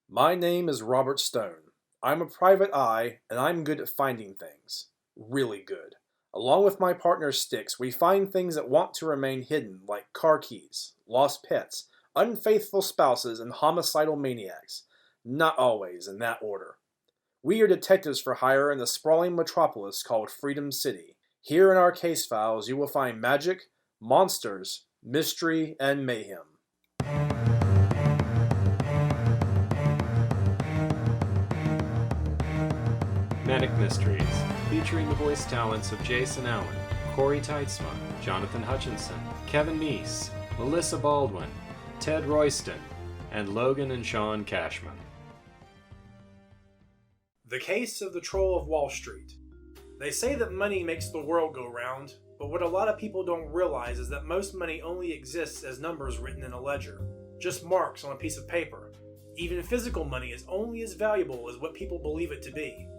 My name is Robert Stone. I'm a private eye, and I'm good at finding things. Really good. Along with my partner Styx, we find things that want to remain hidden, like car keys, lost pets, unfaithful spouses, and homicidal maniacs. Not always in that order. We are detectives for hire in the sprawling metropolis called Freedom City. Here in our case files, you will find magic, monsters, mystery, and mayhem. Manic Mysteries, featuring the voice talents of Jason Allen, Corey Teitzma, Jonathan Hutchinson, Kevin Neese, Melissa Baldwin, Ted Royston, and Logan and Sean Cashman. The Case of the Troll of Wallstreet. They say that money makes the world go round, but what a lot of people don't realize is that most money only exists as numbers written in a ledger, just marks on a piece of paper. Even physical money is only as valuable as what people believe it to be.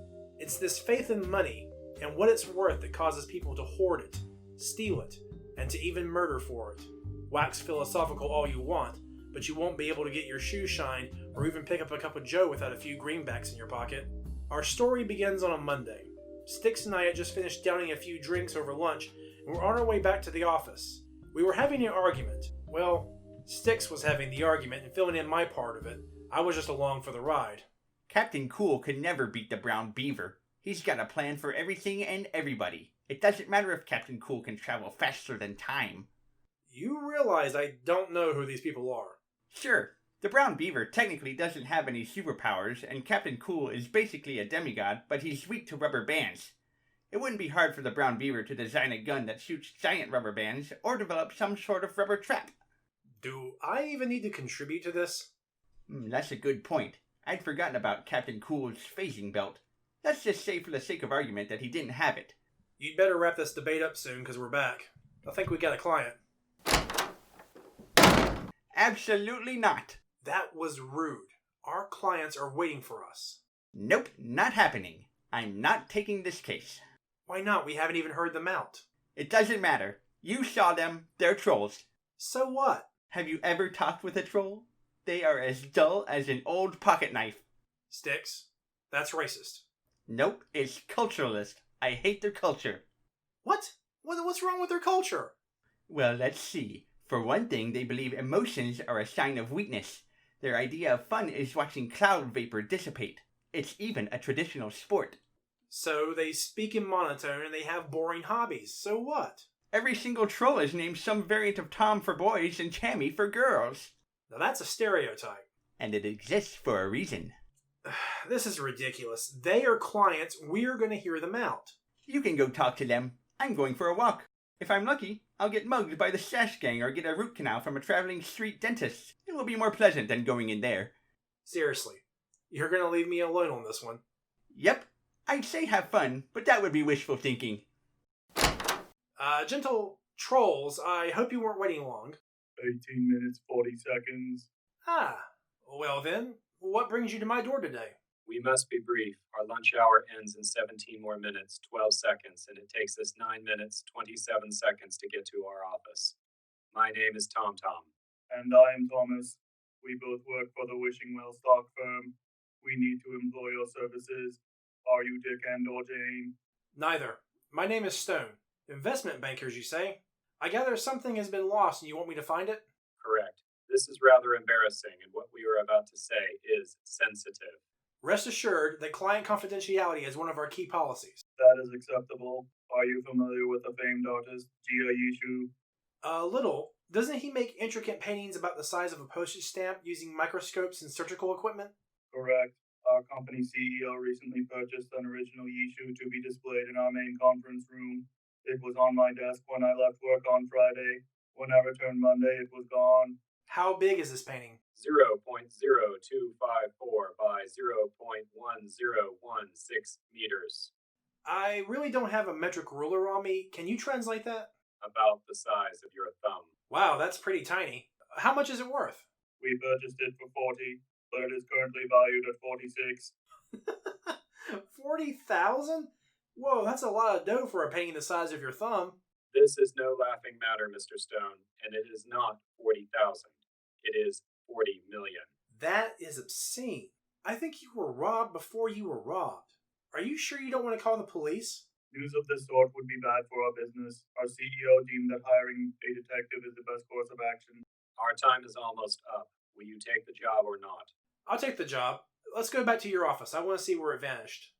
It's this faith in money and what it's worth that causes people to hoard it, steal it, and to even murder for it. Wax philosophical all you want, but you won't be able to get your shoes shined or even pick up a cup of joe without a few greenbacks in your pocket. Our story begins on a Monday. Styx and I had just finished downing a few drinks over lunch and were on our way back to the office. We were having an argument. Well, Styx was having the argument and filling in my part of it. I was just along for the ride. Captain Cool could never beat the brown beaver. He's got a plan for everything and everybody. It doesn't matter if Captain Cool can travel faster than time. You realize I don't know who these people are. Sure, the brown beaver technically doesn't have any superpowers, and Captain Cool is basically a demigod, but he's weak to rubber bands. It wouldn't be hard for the brown beaver to design a gun that shoots giant rubber bands, or develop some sort of rubber trap. Do I even need to contribute to this? That's a good point. I'd forgotten about Captain Cool's phasing belt. Let's just say for the sake of argument that he didn't have it. You'd better wrap this debate up soon, because we're back. I think we got a client. Absolutely not. That was rude. Our clients are waiting for us. Nope, not happening. I'm not taking this case. Why not? We haven't even heard them out. It doesn't matter. You saw them. They're trolls. So what? Have you ever talked with a troll? They are as dull as an old pocket knife. Styx, that's racist. Nope, it's culturalist. I hate their culture. What? What's wrong with their culture? Well, let's see. For one thing, they believe emotions are a sign of weakness. Their idea of fun is watching cloud vapor dissipate. It's even a traditional sport. So they speak in monotone and they have boring hobbies. So what? Every single troll is named some variant of Tom for boys and Tammy for girls. Now that's a stereotype. And it exists for a reason. This is ridiculous. They are clients. We're going to hear them out. You can go talk to them. I'm going for a walk. If I'm lucky, I'll get mugged by the Sash Gang or get a root canal from a traveling street dentist. It will be more pleasant than going in there. Seriously, you're going to leave me alone on this one? Yep. I'd say have fun, but that would be wishful thinking. Gentle trolls, I hope you weren't waiting long. 18 minutes, 40 seconds. Ah, well then, what brings you to my door today? We must be brief. Our lunch hour ends in 17 more minutes, 12 seconds, and it takes us 9 minutes, 27 seconds to get to our office. My name is Tom Tom. And I am Thomas. We both work for the Wishing Well stock firm. We need to employ your services. Are you Dick and or Jane? Neither. My name is Stone. Investment bankers, you say? I gather something has been lost and you want me to find it? Correct. This is rather embarrassing, and what we are about to say is sensitive. Rest assured that client confidentiality is one of our key policies. That is acceptable. Are you familiar with the famed artist, Jia Yishu? A little. Doesn't he make intricate paintings about the size of a postage stamp using microscopes and surgical equipment? Correct. Our company CEO recently purchased an original Yishu to be displayed in our main conference room. It was on my desk when I left work on Friday. When I returned Monday, it was gone. How big is this painting? 0.0254 by 0.1016 meters. I really don't have a metric ruler on me. Can you translate that? About the size of your thumb. Wow, that's pretty tiny. How much is it worth? We purchased it for 40, but it is currently valued at 46. 40,000? Whoa, that's a lot of dough for a painting the size of your thumb. This is no laughing matter, Mr. Stone, and it is not 40,000. It is 40 million. That is obscene. I think you were robbed before you were robbed. Are you sure you don't want to call the police? News of this sort would be bad for our business. Our CEO deemed that hiring a detective is the best course of action. Our time is almost up. Will you take the job or not? I'll take the job. Let's go back to your office. I want to see where it vanished.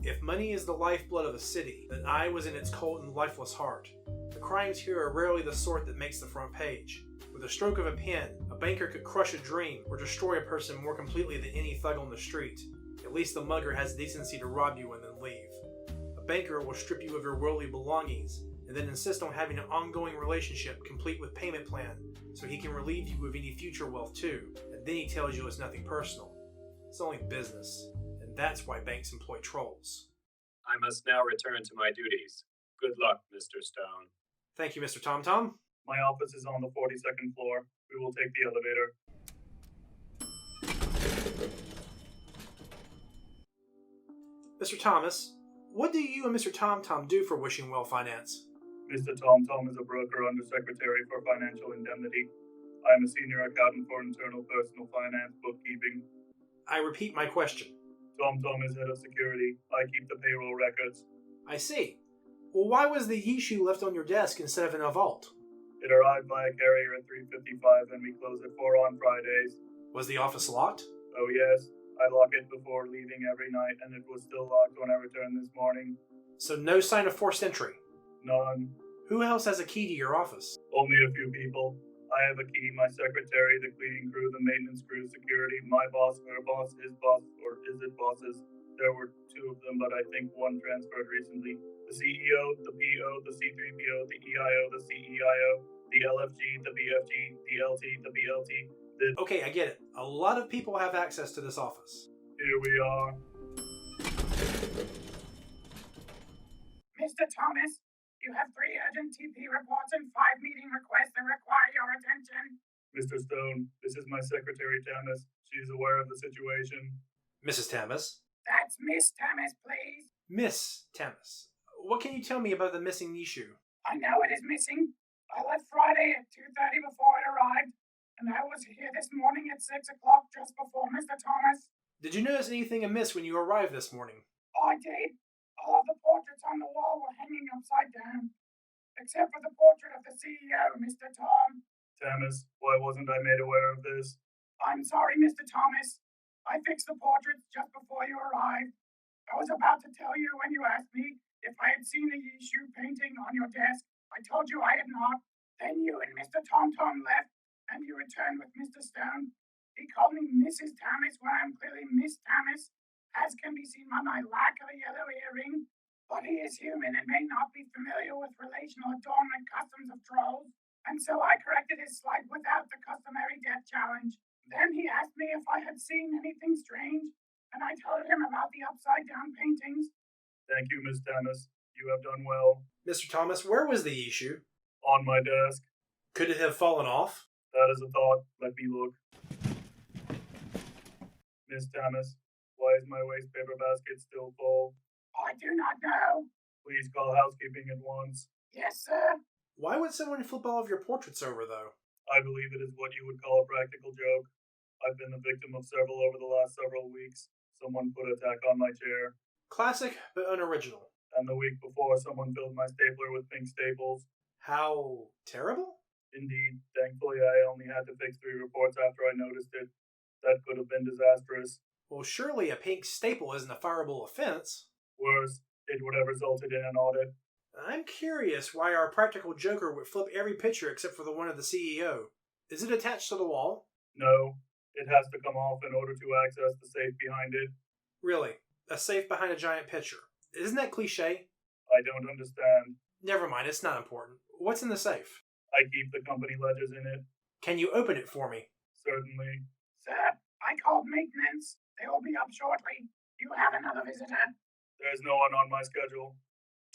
If money is the lifeblood of a city, then I was in its cold and lifeless heart. The crimes here are rarely the sort that makes the front page. With a stroke of a pen, a banker could crush a dream or destroy a person more completely than any thug on the street. At least the mugger has decency to rob you and then leave. A banker will strip you of your worldly belongings and then insist on having an ongoing relationship complete with payment plan so he can relieve you of any future wealth too, and then he tells you it's nothing personal. It's only business, and that's why banks employ trolls. I must now return to my duties. Good luck, Mr. Stone. Thank you, Mr. Tom Tom. My office is on the 42nd floor. We will take the elevator. Mr. Thomas, what do you and Mr. Tom Tom do for Wishing Well Finance? Mr. Tom Tom is a broker under Secretary for Financial Indemnity. I am a senior accountant for internal personal finance bookkeeping. I repeat my question. Tom Tom is head of security. I keep the payroll records. I see. Well, why was the Yishu left on your desk instead of in a vault? It arrived by a carrier at 3:55 and we close at 4 on Fridays. Was the office locked? Oh yes, I lock it before leaving every night and it was still locked when I returned this morning. So no sign of forced entry? None. Who else has a key to your office? Only a few people. I have a key, my secretary, the cleaning crew, the maintenance crew, security, my boss, her boss, his boss, or is it bosses? There were two of them, but I think one transferred recently. The CEO, the PO, the C3PO, the EIO, the CEIO, the LFG, the BFG, the LT, the BLT, the... Okay, I get it. A lot of people have access to this office. Here we are. Mr. Thomas, you have 3 urgent TP reports and 5 meeting requests that require your attention. Mr. Stone, this is my secretary, Tamis. She is aware of the situation. Mrs. Tamas? That's Miss Thomas, please. Miss Tamas. What can you tell me about the missing Yishu? I know it is missing. I left Friday at 2:30 before it arrived, and I was here this morning at 6 o'clock just before Mr. Thomas. Did you notice anything amiss when you arrived this morning? I did. All of the portraits on the wall were hanging upside down, except for the portrait of the CEO, Mr. Tom. Tamis, why wasn't I made aware of this? I'm sorry, Mr. Thomas. I fixed the portraits just before you arrived. I was about to tell you when you asked me if I had seen the Yishu painting on your desk. I told you I had not. Then you and Mr. Tom Tom left, and you returned with Mr. Stone. He called me Mrs. Tamis when I'm clearly Miss Tamis, as can be seen by my lack of a yellow earring. But he is human and may not be familiar with relational adornment customs of trolls, and so I corrected his slight without the customary death challenge. Then he asked me if I had seen anything strange, and I told him about the upside-down paintings. Thank you, Miss Tamis. You have done well. Mr. Thomas, where was the Yishu? On my desk. Could it have fallen off? That is a thought. Let me look. Miss Tamis, why is my waste paper basket still full? I do not know. Please call housekeeping at once. Yes, sir. Why would someone flip all of your portraits over, though? I believe it is what you would call a practical joke. I've been the victim of several over the last several weeks. Someone put a tack on my chair. Classic, but unoriginal. And the week before, someone filled my stapler with pink staples. How terrible? Indeed. Thankfully, I only had to fix 3 reports after I noticed it. That could have been disastrous. Well, surely a pink staple isn't a fireable offense. Worse, it would have resulted in an audit. I'm curious why our practical joker would flip every picture except for the one of the CEO. Is it attached to the wall? No, it has to come off in order to access the safe behind it. Really? A safe behind a giant picture. Isn't that cliche? I don't understand. Never mind, it's not important. What's in the safe? I keep the company ledgers in it. Can you open it for me? Certainly. Sir, I called maintenance. They will be up shortly. You have another visitor. There's no one on my schedule.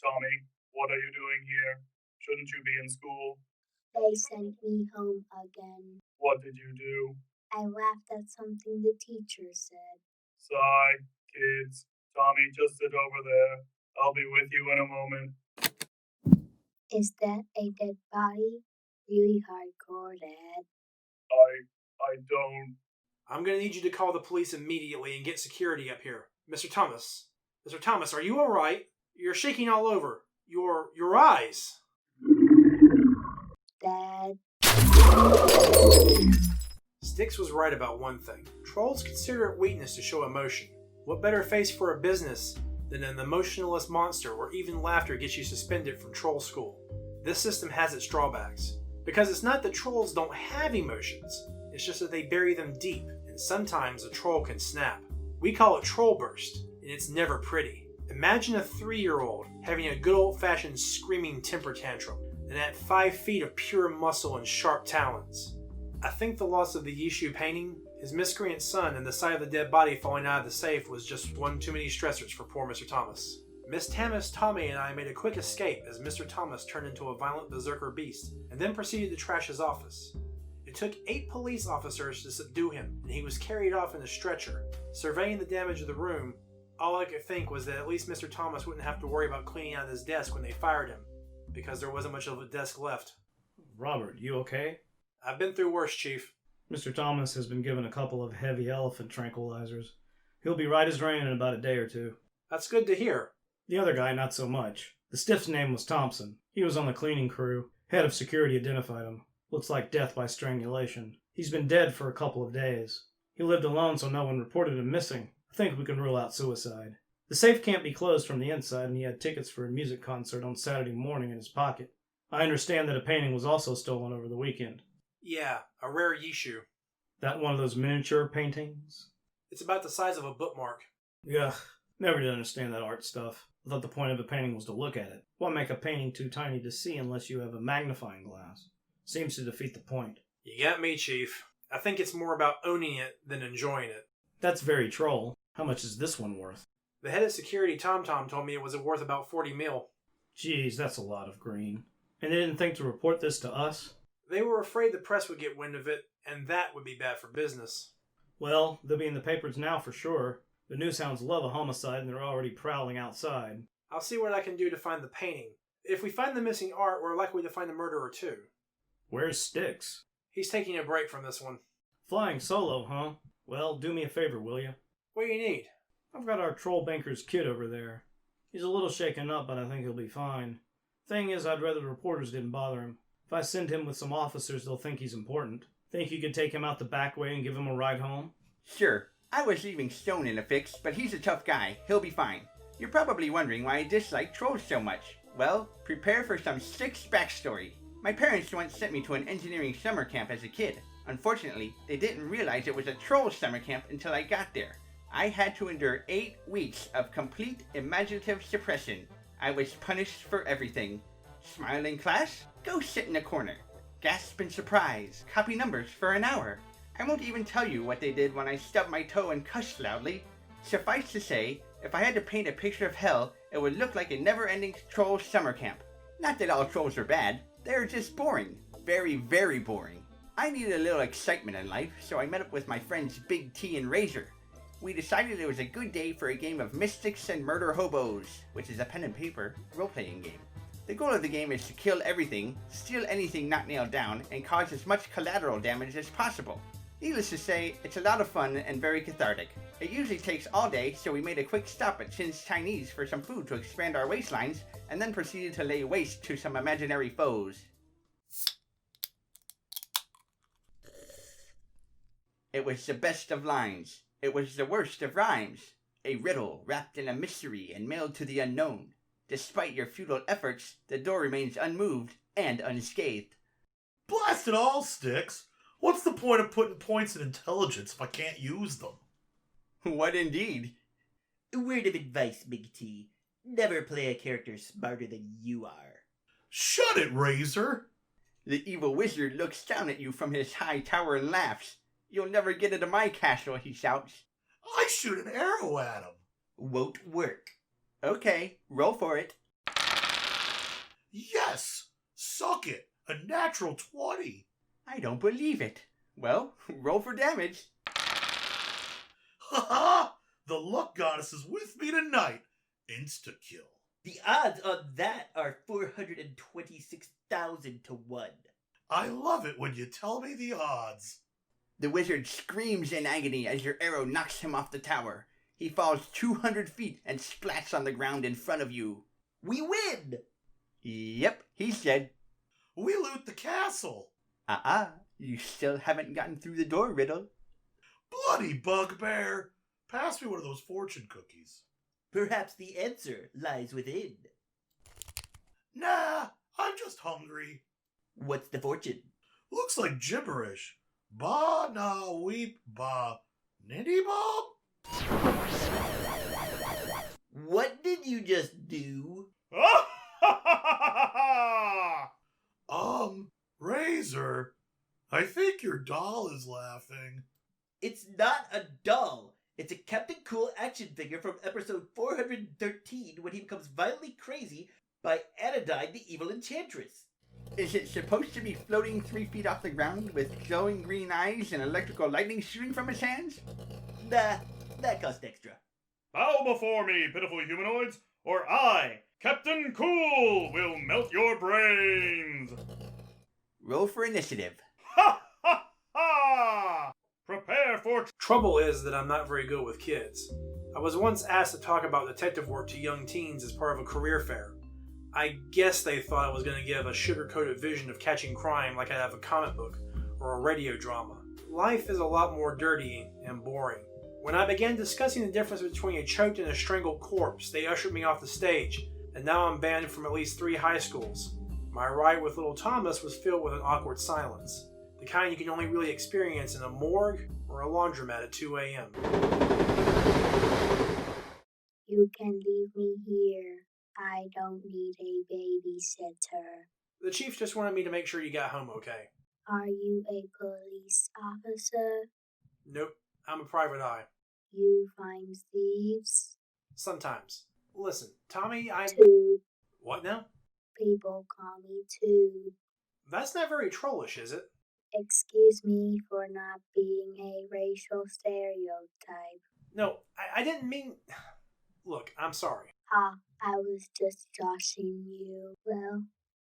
Tommy, what are you doing here? Shouldn't you be in school? They sent me home again. What did you do? I laughed at something the teacher said. Sigh, kids. Tommy, just sit over there. I'll be with you in a moment. Is that a dead body? Really hardcore, Dad. I I don't. I'm gonna need you to call the police immediately and get security up here. Mr. Thomas. Mr. Thomas, are you alright? You're shaking all over. Your eyes. Dad. Styx was right about one thing. Trolls consider it weakness to show emotion. What better face for a business than an emotionless monster where even laughter gets you suspended from troll school? This system has its drawbacks. Because it's not that trolls don't have emotions, it's just that they bury them deep, and sometimes a troll can snap. We call it troll burst, and it's never pretty. Imagine a 3-year-old having a good old-fashioned screaming temper tantrum, and at 5 feet of pure muscle and sharp talons. I think the loss of the Yishu painting, his miscreant son, and the sight of the dead body falling out of the safe was just one too many stressors for poor Mr. Thomas. Miss Tamis, Tommy, and I made a quick escape as Mr. Thomas turned into a violent berserker beast, and then proceeded to trash his office. It took 8 police officers to subdue him, and he was carried off in a stretcher. Surveying the damage of the room, all I could think was that at least Mr. Thomas wouldn't have to worry about cleaning out his desk when they fired him, because there wasn't much of a desk left. Robert, you okay? I've been through worse, Chief. Mr. Thomas has been given a couple of heavy elephant tranquilizers. He'll be right as rain in about a day or 2. That's good to hear. The other guy, not so much. The stiff's name was Thompson. He was on the cleaning crew. Head of security identified him. Looks like death by strangulation. He's been dead for a couple of days. He lived alone, so no one reported him missing. I think we can rule out suicide. The safe can't be closed from the inside, and he had tickets for a music concert on Saturday morning in his pocket. I understand that a painting was also stolen over the weekend. Yeah, a rare Yishu. That one of those miniature paintings? It's about the size of a bookmark. Yeah, never did understand that art stuff. I thought the point of a painting was to look at it. Why make a painting too tiny to see unless you have a magnifying glass? Seems to defeat the point. You got me, Chief. I think it's more about owning it than enjoying it. That's very troll. How much is this one worth? The head of security, Tom Tom, told me it was worth about 40 mil. Geez, that's a lot of green. And they didn't think to report this to us? They were afraid the press would get wind of it, and that would be bad for business. Well, they'll be in the papers now for sure. The newshounds love a homicide and they're already prowling outside. I'll see what I can do to find the painting. If we find the missing art, we're likely to find the murderer too. Where's Styx? He's taking a break from this one. Flying solo, huh? Well, do me a favor, will you? What do you need? I've got our troll banker's kid over there. He's a little shaken up, but I think he'll be fine. Thing is, I'd rather the reporters didn't bother him. If I send him with some officers, they'll think he's important. Think you could take him out the back way and give him a ride home? Sure. I was leaving Stone in a fix, but he's a tough guy. He'll be fine. You're probably wondering why I dislike trolls so much. Well, prepare for some Styx backstory. My parents once sent me to an engineering summer camp as a kid. Unfortunately, they didn't realize it was a troll summer camp until I got there. I had to endure 8 weeks of complete imaginative suppression. I was punished for everything. Smile in class? Go sit in a corner. Gasp in surprise. Copy numbers for an hour. I won't even tell you what they did when I stubbed my toe and cussed loudly. Suffice to say, if I had to paint a picture of hell, it would look like a never-ending troll summer camp. Not that all trolls are bad. They're just boring. Very, very boring. I needed a little excitement in life, so I met up with my friends Big T and Razor. We decided it was a good day for a game of Mystics and Murder Hobos, which is a pen and paper role-playing game. The goal of the game is to kill everything, steal anything not nailed down, and cause as much collateral damage as possible. Needless to say, it's a lot of fun and very cathartic. It usually takes all day, so we made a quick stop at Chin's Chinese for some food to expand our waistlines, and then proceeded to lay waste to some imaginary foes. It was the best of lines. It was the worst of rhymes. A riddle wrapped in a mystery and mailed to the unknown. Despite your futile efforts, the door remains unmoved and unscathed. Blast it all, Styx! What's the point of putting points in intelligence if I can't use them? What indeed? A word of advice, Big T. Never play a character smarter than you are. Shut it, Razor! The evil wizard looks down at you from his high tower and laughs. You'll never get into my castle, he shouts. I shoot an arrow at him! Won't work. Okay, roll for it. Yes! Suck it! A natural 20! I don't believe it. Well, roll for damage. Ha ha! The luck goddess is with me tonight! Insta-kill. The odds on that are 426,000 to 1. I love it when you tell me the odds. The wizard screams in agony as your arrow knocks him off the tower. He falls 200 feet and splats on the ground in front of you. We win! Yep, he's dead. We loot the castle. You still haven't gotten through the door, Riddle. Bloody bugbear. Pass me one of those fortune cookies. Perhaps the answer lies within. Nah, I'm just hungry. What's the fortune? Looks like gibberish. Ba na weep ba nitty bob? What did you just do? Razor, I think your doll is laughing. It's not a doll. It's a Captain Cool action figure from episode 413 when he becomes violently crazy by Anodyne the Evil Enchantress. Is it supposed to be floating 3 feet off the ground with glowing green eyes and electrical lightning shooting from his hands? Nah, that cost extra. Bow before me, pitiful humanoids, or I, Captain Cool, will melt your brains! Roll for initiative. Ha ha ha! Prepare for... Trouble is that I'm not very good with kids. I was once asked to talk about detective work to young teens as part of a career fair. I guess they thought I was going to give a sugar-coated vision of catching crime like I'd have a comic book or a radio drama. Life is a lot more dirty and boring. When I began discussing the difference between a choked and a strangled corpse, they ushered me off the stage, and now I'm banned from at least 3 high schools. My ride with little Thomas was filled with an awkward silence, the kind you can only really experience in a morgue or a laundromat at 2 a.m. You can leave me here. I don't need a babysitter. The chief just wanted me to make sure you got home okay. Are you a police officer? Nope, I'm a private eye. You find thieves? Sometimes. Listen, Tommy, Toad. What now? People call me Toad. That's not very trollish, is it? Excuse me for not being a racial stereotype. No, I didn't mean... Look, I'm sorry. I was just joshing you. Well,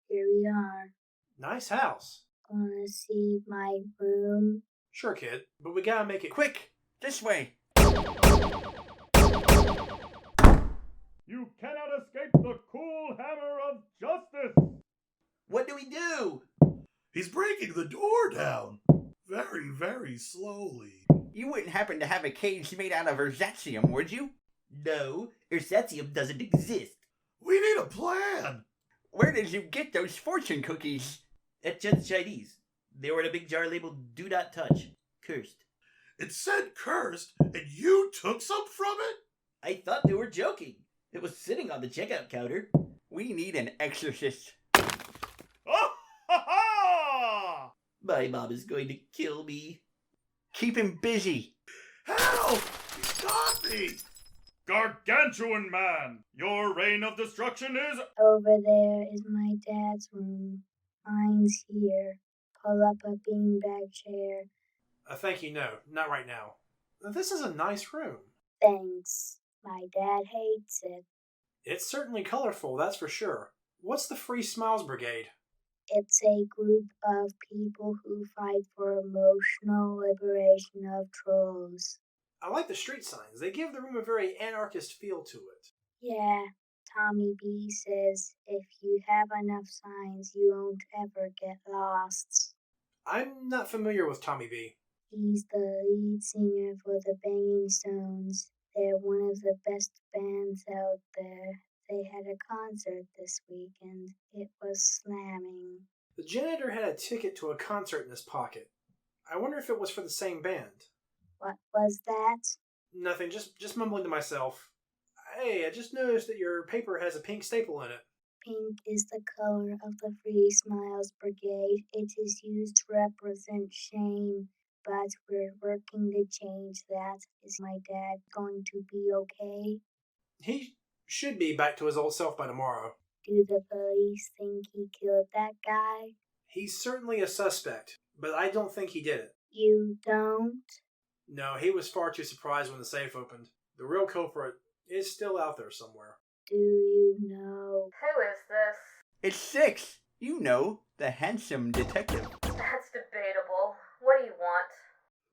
here we are. Nice house. Wanna see my room? Sure, kid, but we gotta make it Quick! This way! You cannot escape the cool hammer of justice! What do we do? He's breaking the door down. Very, very slowly. You wouldn't happen to have a cage made out of ersatzium, would you? No, ersatzium doesn't exist. We need a plan. Where did you get those fortune cookies? At Chen's Chinese. They were in a big jar labeled "Do Not Touch." Cursed. It said cursed, and you took some from it? I thought they were joking. It was sitting on the checkout counter. We need an exorcist. Oh, ha, ha! My mom is going to kill me. Keep him busy. Help! He's got me! Gargantuan man, your reign of destruction is... Over there is my dad's room. Mine's here. Pull up a beanbag chair. Thank you, no, not right now. This is a nice room. Thanks. My dad hates it. It's certainly colorful, that's for sure. What's the Free Smiles Brigade? It's a group of people who fight for emotional liberation of trolls. I like the street signs. They give the room a very anarchist feel to it. Yeah, Tommy B says if you have enough signs, you won't ever get lost. I'm not familiar with Tommy B. He's the lead singer for the Banging Stones. They're one of the best bands out there. They had a concert this week and it was slamming. The janitor had a ticket to a concert in his pocket. I wonder if it was for the same band. What was that? Nothing, just mumbling to myself. Hey, I just noticed that your paper has a pink staple in it. Pink is the color of the Free Smiles Brigade. It is used to represent shame, but we're working to change that. Is my dad going to be okay? He should be back to his old self by tomorrow. Do the police think he killed that guy? He's certainly a suspect, but I don't think he did it. You don't? No, he was far too surprised when the safe opened. The real culprit is still out there somewhere. Do you know? Who is this? It's Styx. You know, the handsome detective. That's debatable. What do you want?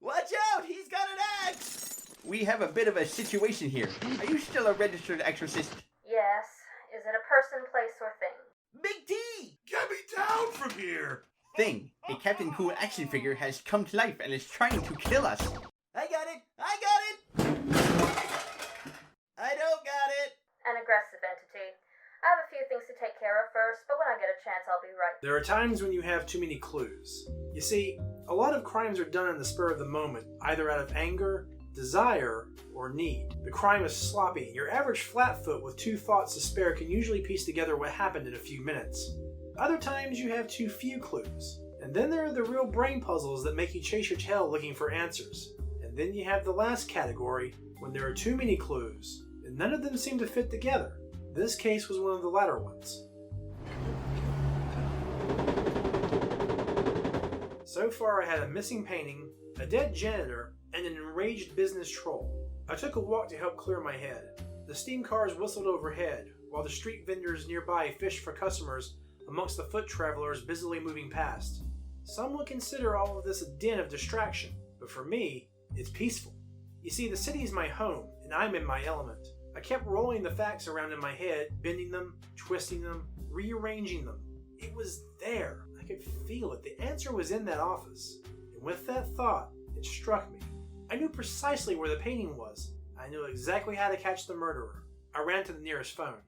Watch out! He's got an axe! We have a bit of a situation here. Are you still a registered exorcist? Yes. Is it a person, place, or thing? Big T! Get me down from here! Thing. A Captain Cool action figure has come to life and is trying to kill us. I got it! I got it! I don't got it! An aggressive entity. I have a few things to take care of first, but when I get a chance, I'll be right. There are times when you have too many clues. You see, a lot of crimes are done in the spur of the moment, either out of anger, desire, or need. The crime is sloppy. Your average flatfoot with 2 thoughts to spare can usually piece together what happened in a few minutes. Other times you have too few clues. And then there are the real brain puzzles that make you chase your tail looking for answers. And then you have the last category, when there are too many clues, and none of them seem to fit together. This case was one of the latter ones. So far I had a missing painting, a dead janitor, and an enraged business troll. I took a walk to help clear my head. The steam cars whistled overhead, while the street vendors nearby fished for customers amongst the foot travelers busily moving past. Some would consider all of this a den of distraction, but for me, it's peaceful. You see, the city is my home, and I'm in my element. I kept rolling the facts around in my head, bending them, twisting them, rearranging them. It was there. I could feel it. The answer was in that office. And with that thought, it struck me. I knew precisely where the painting was. I knew exactly how to catch the murderer. I ran to the nearest phone.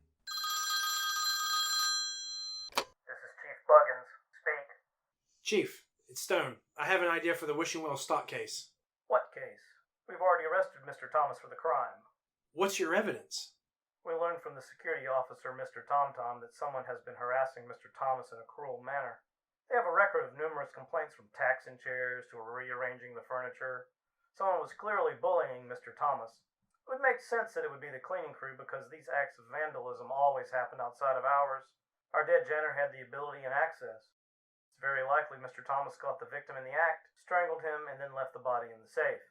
This is Chief Buggins. Speak. Chief, it's Stone. I have an idea for the Wishing Well stock case. What case? We've already arrested Mr. Thomas for the crime. What's your evidence? We learned from the security officer, Mr. TomTom, that someone has been harassing Mr. Thomas in a cruel manner. They have a record of numerous complaints from taxing chairs to rearranging the furniture. Someone was clearly bullying Mr. Thomas. It would make sense that it would be the cleaning crew because these acts of vandalism always happen outside of hours. Our dead janitor had the ability and access. It's very likely Mr. Thomas caught the victim in the act, strangled him, and then left the body in the safe.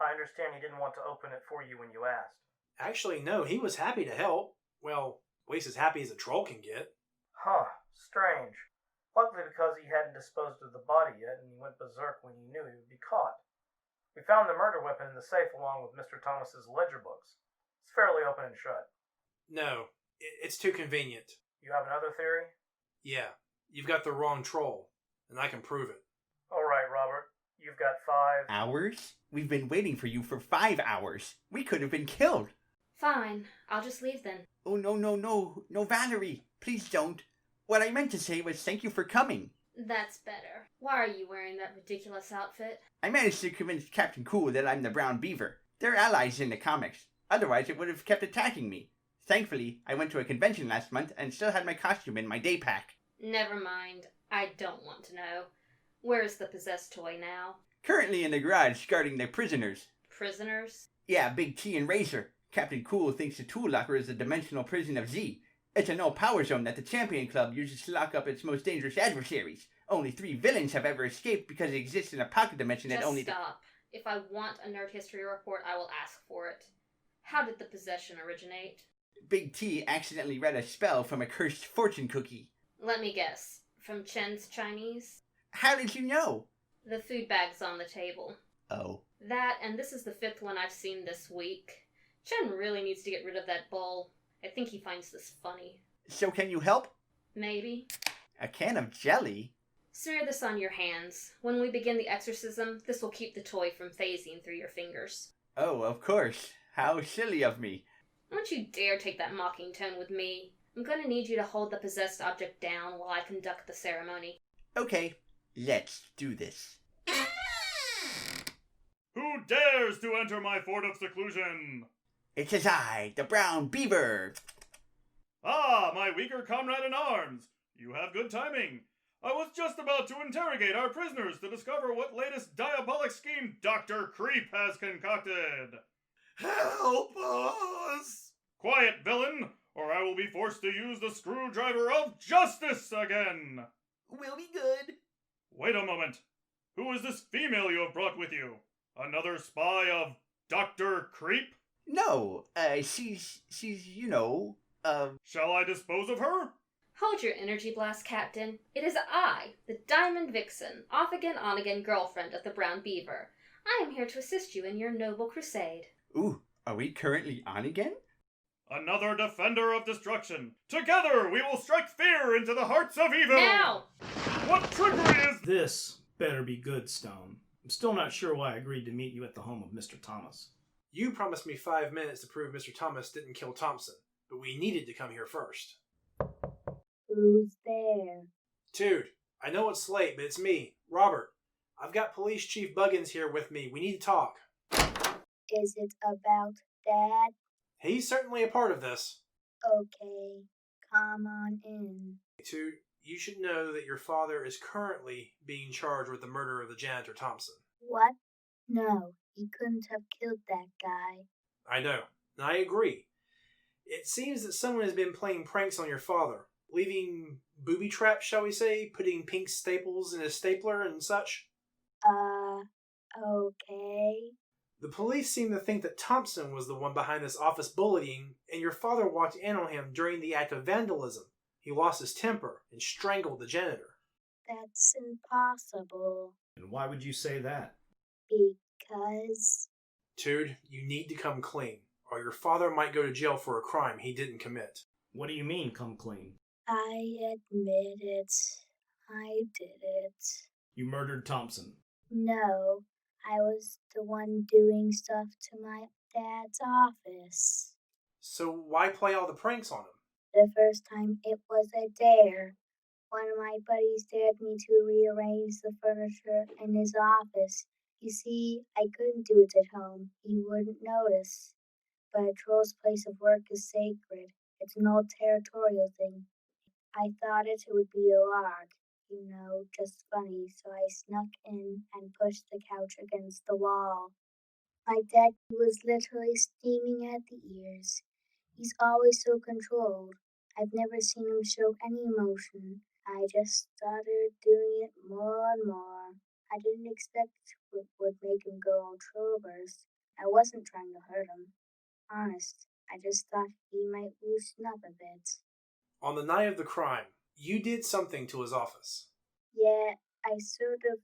I understand he didn't want to open it for you when you asked. Actually, no, he was happy to help. Well, at least as happy as a troll can get. Huh, strange. Luckily because he hadn't disposed of the body yet and he went berserk when he knew he would be caught. We found the murder weapon in the safe along with Mr. Thomas's ledger books. It's fairly open and shut. No, it's too convenient. You have another theory? Yeah, you've got the wrong troll, and I can prove it. All right, Robert. You've got 5 Hours? We've been waiting for you for 5 hours. We could have been killed. Fine, I'll just leave then. Oh, no, Valerie. Please don't. What I meant to say was thank you for coming. That's better. Why are you wearing that ridiculous outfit? I managed to convince Captain Cool that I'm the Brown Beaver. They're allies in the comics. Otherwise, it would have kept attacking me. Thankfully, I went to a convention last month and still had my costume in my day pack. Never mind. I don't want to know. Where's the possessed toy now? Currently in the garage guarding the prisoners. Prisoners? Yeah, Big T and Razor. Captain Cool thinks the tool locker is the dimensional prison of Z. It's a no-power zone that the Champion Club uses to lock up its most dangerous adversaries. Only 3 villains have ever escaped because it exists in a pocket dimension that only... Just stop. If I want a nerd history report, I will ask for it. How did the possession originate? Big T accidentally read a spell from a cursed fortune cookie. Let me guess. From Chen's Chinese? How did you know? The food bag's on the table. Oh. That, and this is the 5th one I've seen this week. Chen really needs to get rid of that bowl. I think he finds this funny. So can you help? Maybe. A can of jelly? Smear this on your hands. When we begin the exorcism, this will keep the toy from phasing through your fingers. Oh, of course. How silly of me. Don't you dare take that mocking tone with me. I'm gonna need you to hold the possessed object down while I conduct the ceremony. Okay, let's do this. Who dares to enter my fort of seclusion? It is I, the Brown Beaver. Ah, my weaker comrade in arms. You have good timing. I was just about to interrogate our prisoners to discover what latest diabolic scheme Dr. Creep has concocted. Help us! Quiet, villain, or I will be forced to use the screwdriver of justice again. We'll be good. Wait a moment. Who is this female you have brought with you? Another spy of Dr. Creep? No, she's, Shall I dispose of her? Hold your energy blast, Captain. It is I, the Diamond Vixen, off-again, on-again girlfriend of the Brown Beaver. I am here to assist you in your noble crusade. Ooh, are we currently on again? Another defender of destruction. Together we will strike fear into the hearts of evil! Now! What trickery is... This better be good, Stone. I'm still not sure why I agreed to meet you at the home of Mr. Thomas. You promised me 5 minutes to prove Mr. Thomas didn't kill Thompson, but we needed to come here first. Who's there? Dude, I know it's late, but it's me, Robert. I've got Police Chief Buggins here with me. We need to talk. Is it about Dad? He's certainly a part of this. Okay, come on in. Dude, you should know that your father is currently being charged with the murder of the janitor Thompson. What? No, he couldn't have killed that guy. I know, and I agree. It seems that someone has been playing pranks on your father, leaving booby traps, shall we say, putting pink staples in his stapler and such. Okay. The police seem to think that Thompson was the one behind this office bullying, and your father walked in on him during the act of vandalism. He lost his temper and strangled the janitor. That's impossible. And why would you say that? Because... Dude, you need to come clean, or your father might go to jail for a crime he didn't commit. What do you mean, come clean? I admit it. I did it. You murdered Thompson. No, I was the one doing stuff to my dad's office. So why play all the pranks on him? The first time it was a dare. One of my buddies dared me to rearrange the furniture in his office. You see, I couldn't do it at home. He wouldn't notice. But a troll's place of work is sacred. It's an old territorial thing. I thought it would be a lark, just funny, so I snuck in and pushed the couch against the wall. My dad was literally steaming at the ears. He's always so controlled. I've never seen him show any emotion. I just started doing it more and more. I didn't expect it would make him go all troll burst. I wasn't trying to hurt him. Honest, I just thought he might loosen up a bit. On the night of the crime, you did something to his office. Yeah, I sort of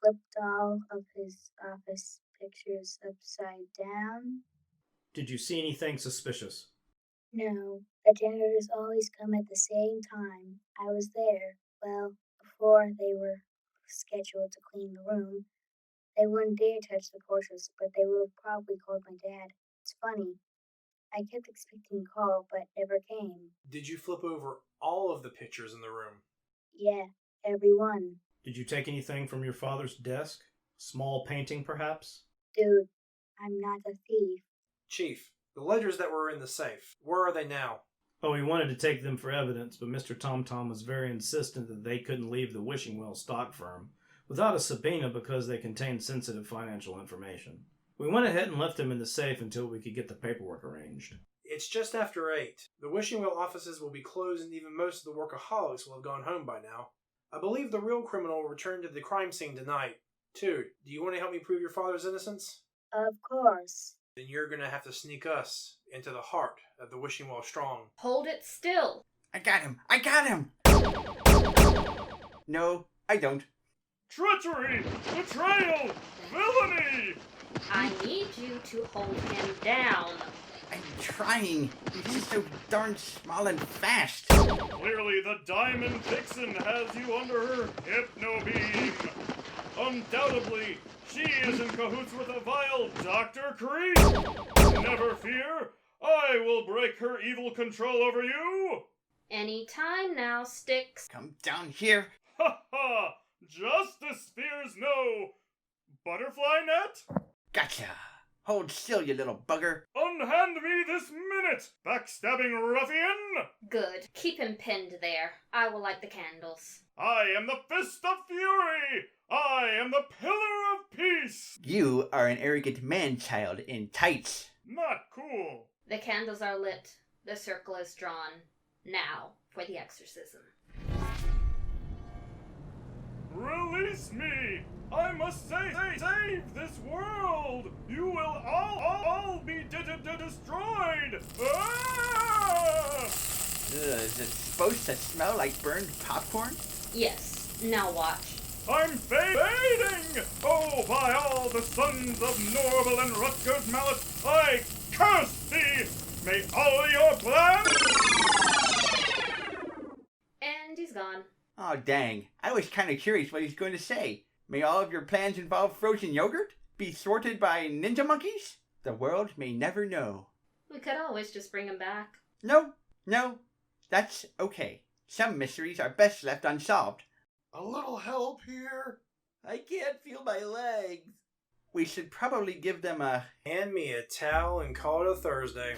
flipped all of his office pictures upside down. Did you see anything suspicious? No, the janitors always come at the same time. I was there, before they were scheduled to clean the room. They wouldn't dare touch the portraits, but they would have probably called my dad. It's funny. I kept expecting a call, but never came. Did you flip over all of the pictures in the room? Yeah, every one. Did you take anything from your father's desk? Small painting, perhaps? Dude, I'm not a thief. Chief, the ledgers that were in the safe, where are they now? Oh, he wanted to take them for evidence, but Mr. Tom was very insistent that they couldn't leave the Wishing Well stock firm without a subpoena because they contained sensitive financial information. We went ahead and left them in the safe until we could get the paperwork arranged. It's just after 8. The Wishing Well offices will be closed and even most of the workaholics will have gone home by now. I believe the real criminal will return to the crime scene tonight. Dude, do you want to help me prove your father's innocence? Of course. Then you're going to have to sneak us into the heart of the Wishing Well Strong. Hold it still. I got him! No, I don't. Treachery! Betrayal! Villainy! I need you to hold him down. I'm trying. He's just so darn small and fast. Clearly the Diamond Vixen has you under her hypno-beam. Undoubtedly, she is in cahoots with a vile Dr. Creep. Never fear, I will break her evil control over you. Any time now, Styx. Come down here. Ha ha! Justice fears no butterfly net? Gotcha. Hold still, you little bugger. Unhand me this minute, backstabbing ruffian! Good. Keep him pinned there. I will light the candles. I am the Fist of Fury! I am the Pillar of Peace! You are an arrogant man-child in tights. Not cool. The candles are lit. The circle is drawn. Now for the exorcism. Release me! I must save this world! You will all be destroyed! Ah! Is it supposed to smell like burned popcorn? Yes. Now watch. I'm fading! Oh, by all all the sons of Norval and Rutger's Mallet, I curse thee! May all your plans... And he's gone. Oh, dang. I was kind of curious what he's going to say. May all of your plans involve frozen yogurt? Be thwarted by ninja monkeys? The world may never know. We could always just bring him back. No, that's okay. Some mysteries are best left unsolved. A little help here? I can't feel my legs. We should probably give them a... Hand me a towel and call it a Thursday.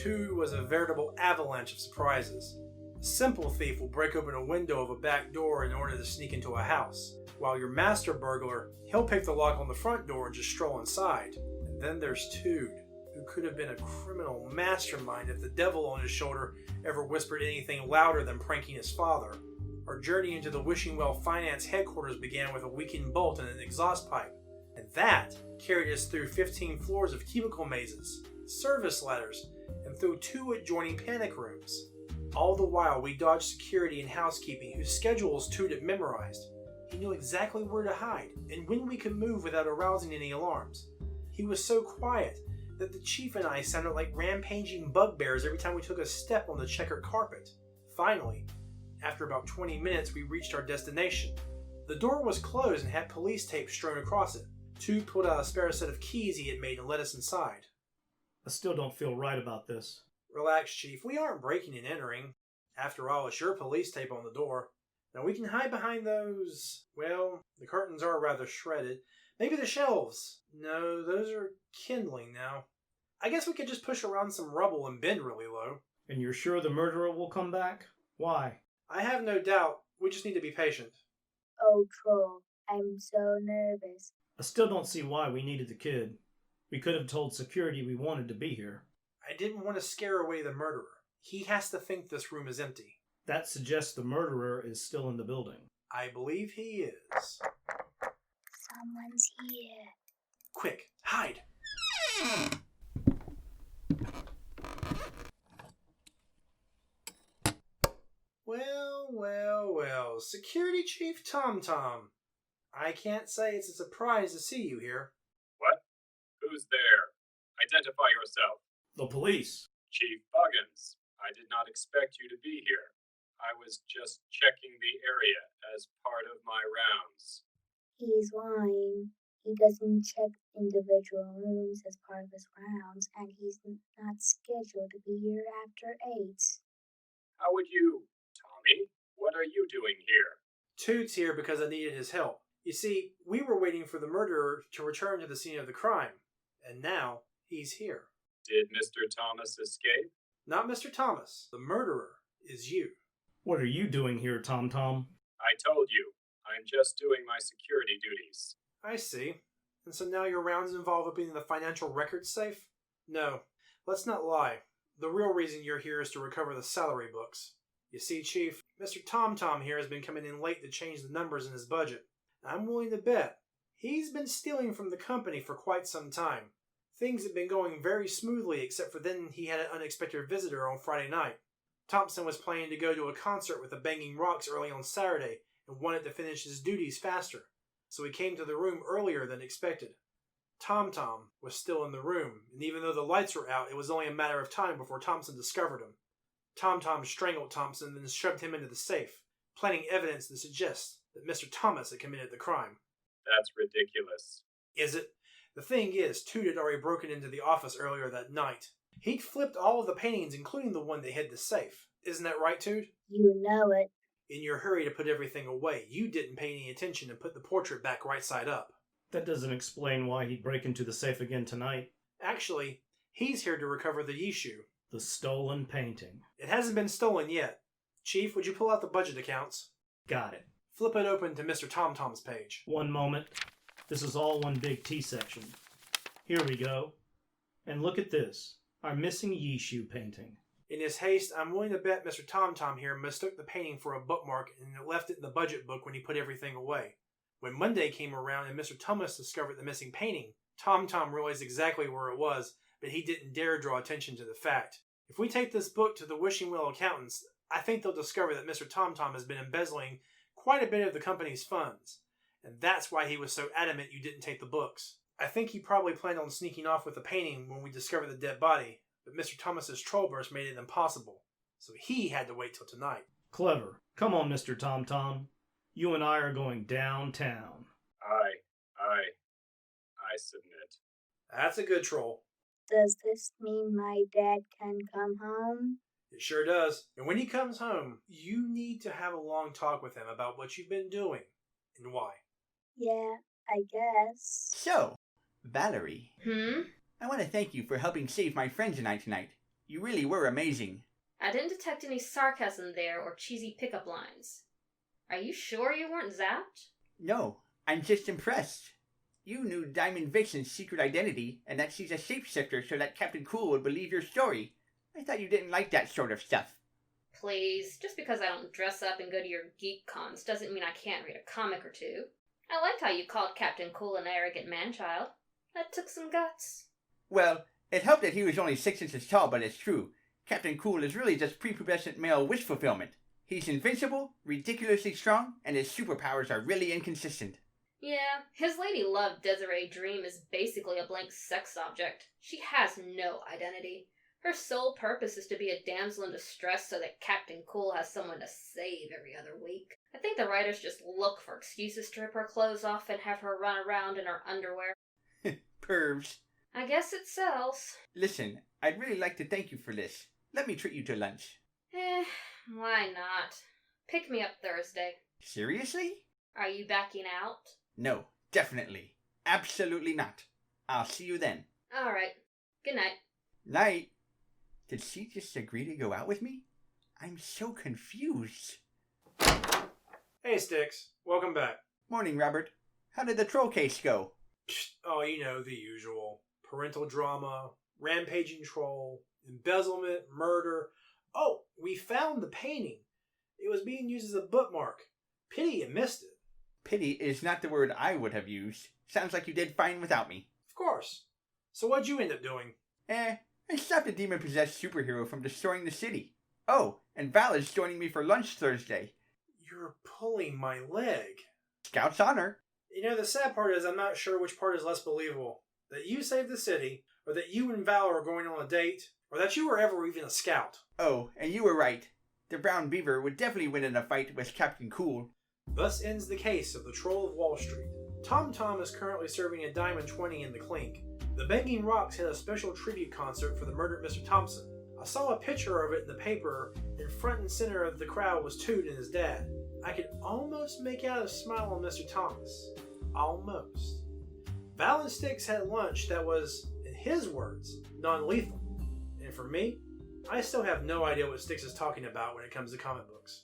2 was a veritable avalanche of surprises. A simple thief will break open a window of a back door in order to sneak into a house, while your master burglar, he'll pick the lock on the front door and just stroll inside. And then there's Tude, who could have been a criminal mastermind if the devil on his shoulder ever whispered anything louder than pranking his father. Our journey into the Wishing Well Finance headquarters began with a weakened bolt and an exhaust pipe, and that carried us through 15 floors of cubicle mazes, service ladders, and through 2 adjoining panic rooms. All the while, we dodged security and housekeeping, whose schedules Tude had memorized. He knew exactly where to hide, and when we could move without arousing any alarms. He was so quiet that the chief and I sounded like rampaging bugbears every time we took a step on the checkered carpet. Finally, after about 20 minutes, we reached our destination. The door was closed and had police tape strewn across it. Tude pulled out a spare set of keys he had made and let us inside. I still don't feel right about this. Relax, Chief. We aren't breaking and entering. After all, it's your police tape on the door. Now we can hide behind those... Well, the curtains are rather shredded. Maybe the shelves. No, those are kindling now. I guess we could just push around some rubble and bend really low. And you're sure the murderer will come back? Why? I have no doubt. We just need to be patient. Oh, Troll, I'm so nervous. I still don't see why we needed the kid. We could have told security we wanted to be here. I didn't want to scare away the murderer. He has to think this room is empty. That suggests the murderer is still in the building. I believe he is. Someone's here. Quick, hide! Well, Security Chief Tom Tom. I can't say it's a surprise to see you here. What? Who's there? Identify yourself. The police. Chief Buggins. I did not expect you to be here. I was just checking the area as part of my rounds. He's lying. He doesn't check individual rooms as part of his rounds, and he's not scheduled to be here after 8. How would you... Tommy, what are you doing here? Tude's here because I needed his help. You see, we were waiting for the murderer to return to the scene of the crime, and now he's here. Did Mr. Thomas escape? Not Mr. Thomas. The murderer is you. What are you doing here, Tom Tom? I told you. I'm just doing my security duties. I see. And so now your rounds involve opening the financial records safe? No, let's not lie. The real reason you're here is to recover the salary books. You see, Chief, Mr. Tom Tom here has been coming in late to change the numbers in his budget. I'm willing to bet he's been stealing from the company for quite some time. Things have been going very smoothly, except for then he had an unexpected visitor on Friday night. Thompson was planning to go to a concert with the Banging Rocks early on Saturday and wanted to finish his duties faster, so he came to the room earlier than expected. Tom Tom was still in the room, and even though the lights were out, it was only a matter of time before Thompson discovered him. Tom Tom strangled Thompson and then shoved him into the safe, planting evidence to suggest that Mr. Thomas had committed the crime. That's ridiculous. Is it? The thing is, Toot had already broken into the office earlier that night. He'd flipped all of the paintings, including the one that hid the safe. Isn't that right, Toot? You know it. In your hurry to put everything away, you didn't pay any attention and put the portrait back right side up. That doesn't explain why he'd break into the safe again tonight. Actually, he's here to recover the Yishu. The stolen painting. It hasn't been stolen yet. Chief, would you pull out the budget accounts? Got it. Flip it open to Mr. Tom Tom's page. One moment. This is all one big T section. Here we go. And look at this. Our missing Yishu painting. In his haste, I'm willing to bet Mr. Tom Tom here mistook the painting for a bookmark and left it in the budget book when he put everything away. When Monday came around and Mr. Thomas discovered the missing painting, Tom Tom realized exactly where it was, but he didn't dare draw attention to the fact. If we take this book to the Wishing Well accountants, I think they'll discover that Mr. Tom Tom has been embezzling quite a bit of the company's funds, and that's why he was so adamant you didn't take the books. I think he probably planned on sneaking off with the painting when we discovered the dead body, but Mr. Thomas's troll burst made it impossible, so he had to wait till tonight. Clever. Come on, Mr. Tom Tom. You and I are going downtown. I submit. That's a good troll. Does this mean my dad can come home? It sure does. And when he comes home, you need to have a long talk with him about what you've been doing and why. Yeah, I guess. So, Valerie. I want to thank you for helping save my friends and I tonight. You really were amazing. I didn't detect any sarcasm there or cheesy pickup lines. Are you sure you weren't zapped? No, I'm just impressed. You knew Diamond Vixen's secret identity and that she's a shapeshifter so that Captain Cool would believe your story. I thought you didn't like that sort of stuff. Please, just because I don't dress up and go to your geek cons doesn't mean I can't read a comic or two. I liked how you called Captain Cool an arrogant man-child. That took some guts. Well, it helped that he was only 6 inches tall, but it's true. Captain Cool is really just prepubescent male wish fulfillment. He's invincible, ridiculously strong, and his superpowers are really inconsistent. Yeah, his lady love Desiree Dream is basically a blank sex object. She has no identity. Her sole purpose is to be a damsel in distress so that Captain Cool has someone to save every other week. I think the writers just look for excuses to rip her clothes off and have her run around in her underwear. Pervs. I guess it sells. Listen, I'd really like to thank you for this. Let me treat you to lunch. Why not? Pick me up Thursday. Seriously? Are you backing out? No, definitely. Absolutely not. I'll see you then. Alright. Good night. Night. Did she just agree to go out with me? I'm so confused. Hey, Styx. Welcome back. Morning, Robert. How did the troll case go? Oh, you know, the usual. Parental drama, rampaging troll, embezzlement, murder. Oh, we found the painting. It was being used as a bookmark. Pity you missed it. Pity is not the word I would have used. Sounds like you did fine without me. Of course. So what'd you end up doing? I stopped a demon-possessed superhero from destroying the city. Oh, and Val is joining me for lunch Thursday. You're pulling my leg. Scout's honor. You know, the sad part is I'm not sure which part is less believable. That you saved the city, or that you and Val are going on a date, or that you were ever even a scout. Oh, and you were right. The Brown Beaver would definitely win in a fight with Captain Cool. Thus ends the case of the Troll of Wall Street. Tom Tom is currently serving a Diamond 20 in the clink. The Banging Rocks had a special tribute concert for the murdered Mr. Thompson. I saw a picture of it in the paper, and front and center of the crowd was Toot and his dad. I could almost make out a smile on Mr. Thomas. Almost. Val and Styx had lunch that was, in his words, non-lethal. And for me, I still have no idea what Styx is talking about when it comes to comic books.